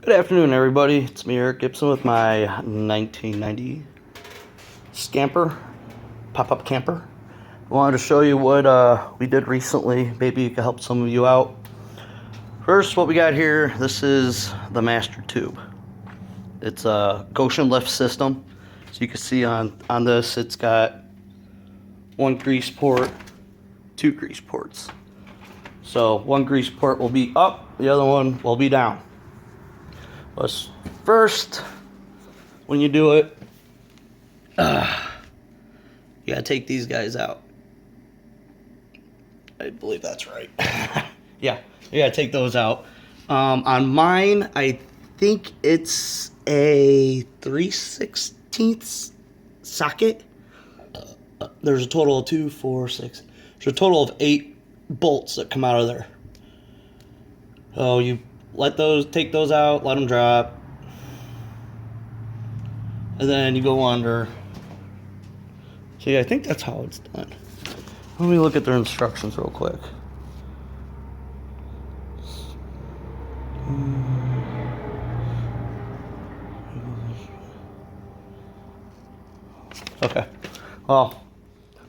Good afternoon, everybody. It's me, Eric Gibson, with my 1990 Scamper pop-up camper. I wanted to show you what we did recently. Maybe it could help some of you out. First, what we got here, this is the master tube. It's a Goshen lift system. So you can see on this, it's got one grease port, two grease ports. So one grease port will be up, the other one will be down. But first, when you do it, you gotta take these guys out. I believe that's right. Yeah, you gotta take those out. On mine, I think it's a 3/16 socket. There's a total of 2, 4, 6. There's a total of 8 bolts that come out of there. So you take those out, let them drop, and then you go under. See, I think that's how it's done. Let me look at their instructions real quick. Okay, well,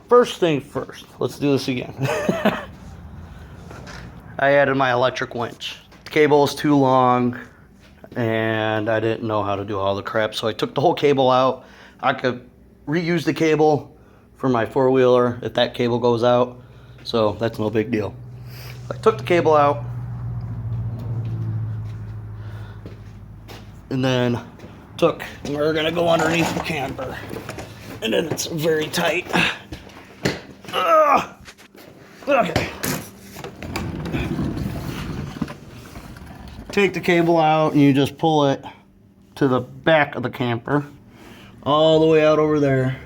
first thing first, let's do this again. I added my electric winch. The cable is too long, and I didn't know how to do all the crap, so I took the whole cable out. I could reuse the cable for my four-wheeler if that cable goes out, so that's no big deal. I took the cable out, and then we're gonna go underneath the camper, and then it's very tight. Okay. Take the cable out and you just pull it to the back of the camper, all the way out over there,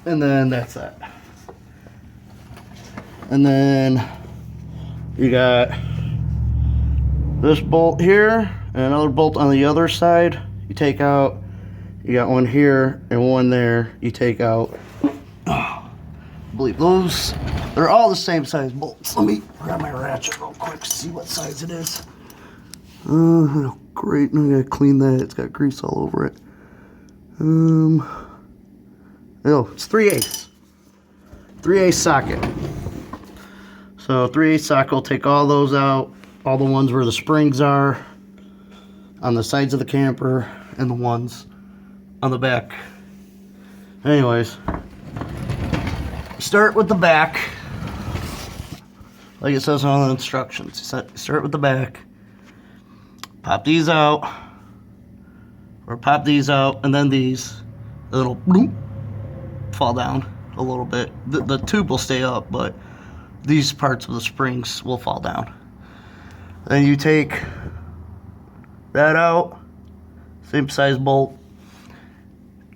and then that's that. And then you got this bolt here and another bolt on the other side. You take out, you got one here and one there. You take out, I believe those, they're all the same size bolts. Let me grab my ratchet real quick, see what size it is. Great, I gotta clean that. It's got grease all over it. Oh, it's 3/8. 3/8 socket. So 3/8 socket will take all those out, all the ones where the springs are on the sides of the camper and the ones on the back. Anyways, start with the back. Like it says on the instructions. Start with the back. Pop these out. Or pop these out, and then these. It'll bloop, fall down a little bit. The tube will stay up, but these parts of the springs will fall down. Then you take that out. Same size bolt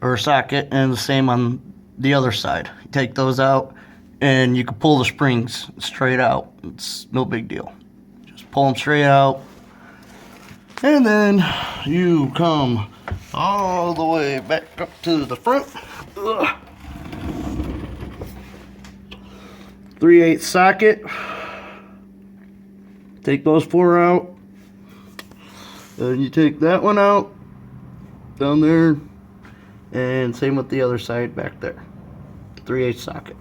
or socket, and the same on the other side. You take those out, and you can pull the springs straight out. It's no big deal. Just pull them straight out, and then you come all the way back up to the front. 3/8 socket. Take those 4 out, and you take that one out down there, and same with the other side back there. 3/8 socket.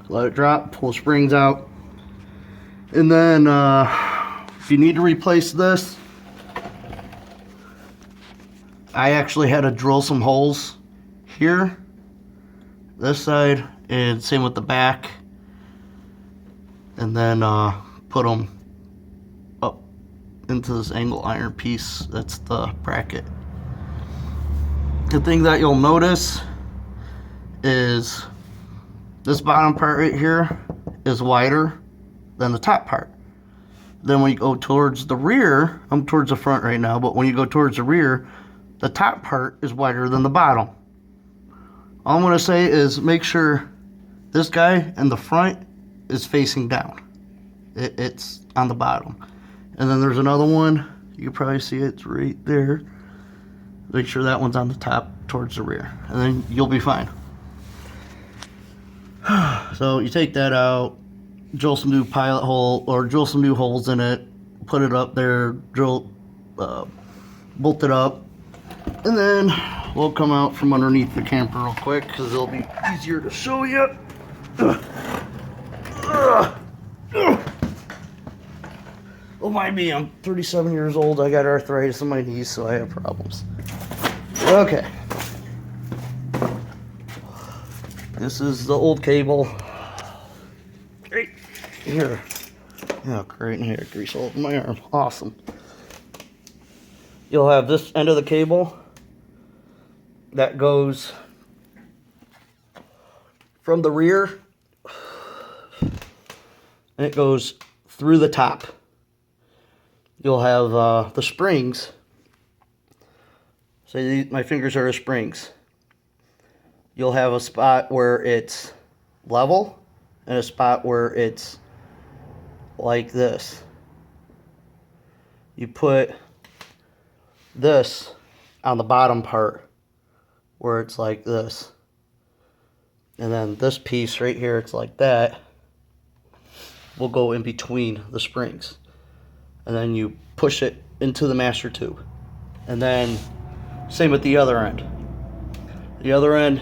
Let it drop, pull the springs out, and then if you need to replace this, I actually had to drill some holes here, this side, and same with the back, and then put them up into this angle iron piece. That's the bracket. The thing that you'll notice is this bottom part right here is wider than the top part. Then when you go towards the rear, I'm towards the front right now, but when you go towards the rear, the top part is wider than the bottom. All I'm going to say is make sure this guy in the front is facing down. It's on the bottom. And then there's another one. You can probably see it's right there. Make sure that one's on the top towards the rear. And then you'll be fine. So you take that out, drill some new pilot hole, or drill some new holes in it, put it up there, drill, bolt it up, and then we'll come out from underneath the camper real quick because it'll be easier to show you. Oh, mind me, I'm 37 years old. I got arthritis in my knees, so I have problems. Okay. This is the old cable. Right here. Yeah, great. And here, grease all over my arm. Awesome. You'll have this end of the cable that goes from the rear, and it goes through the top. You'll have the springs. Say my fingers are the springs. You'll have a spot where it's level and a spot where it's like this. You put this on the bottom part where it's like this. And then this piece right here, it's like that, will go in between the springs. And then you push it into the master tube. And then same with the other end. The other end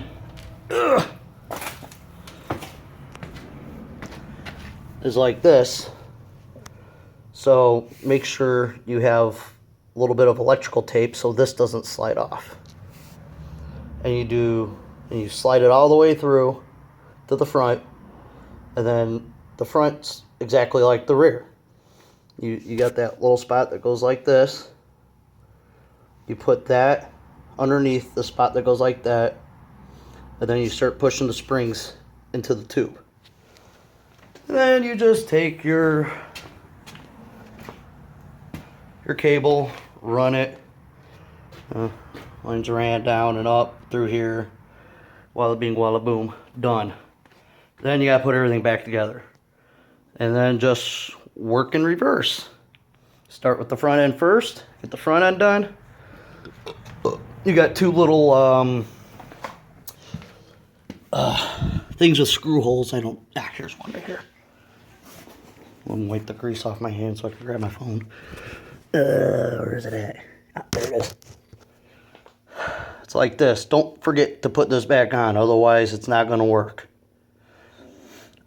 is like this. So make sure you have a little bit of electrical tape so this doesn't slide off. And you slide it all the way through to the front, and then the front's exactly like the rear. You got that little spot that goes like this. You put that underneath the spot that goes like that, and then you start pushing the springs into the tube. And then you just take your cable, run it, lines ran down and up through here, walla bing walla boom, done. Then you gotta put everything back together, and then just work in reverse. Start with the front end first, get the front end done. You got two little things with screw holes. Here's one right here. Let me wipe the grease off my hand so I can grab my phone. Where is it at? Ah, there it is. It's like this. Don't forget to put this back on, otherwise it's not going to work.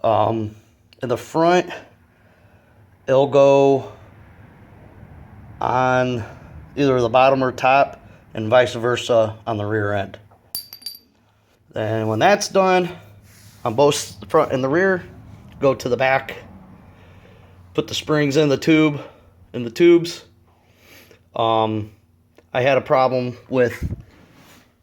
In the front, it'll go on either the bottom or top, and vice versa on the rear end. Then when that's done, on both the front and the rear, go to the back, put the springs in the tubes. I had a problem with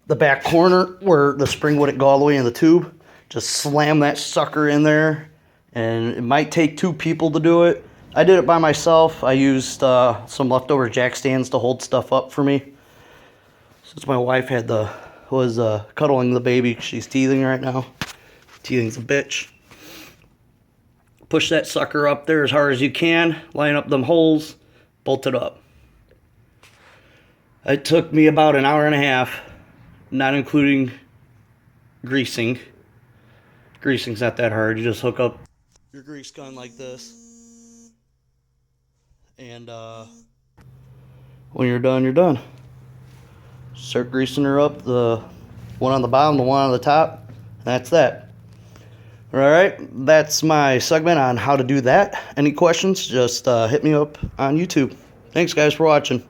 the back corner where the spring wouldn't go all the way in the tube. Just slam that sucker in there, and it might take two people to do it. I did it by myself. I used some leftover jack stands to hold stuff up for me, since my wife was cuddling the baby. She's teething right now. Teething's a bitch. Push that sucker up there as hard as you can, line up them holes, bolt it up. It took me about an hour and a half, not including greasing. Greasing's not that hard. You just hook up your grease gun like this, and when you're done, you're done. Start greasing her up, the one on the bottom, the one on the top, and that's that. Alright, that's my segment on how to do that. Any questions, just hit me up on YouTube. Thanks guys for watching.